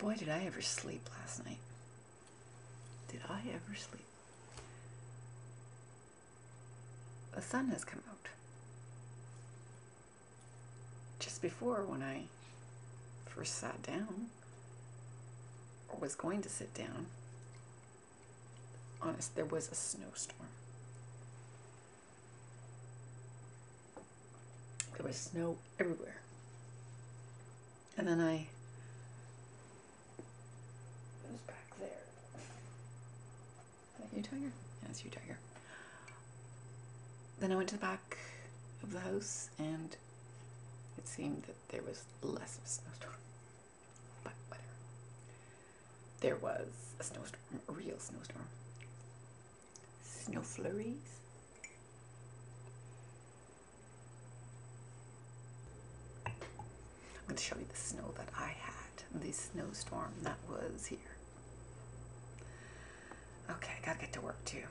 Boy, did I ever sleep last night. Did I ever sleep? The sun has come out. Just before, when I first sat down, or was going to sit down, honest, there was a snowstorm. There was snow everywhere. And then it was back there. Is that you, Tiger? Yeah, it's you, Tiger. Then I went to the back of the house, and it seemed that there was less of a snowstorm. But whatever. There was a snowstorm, a real snowstorm. Snow flurries. I'm going to show you the snow that I had, the snowstorm that was here. Okay, I gotta get to work too.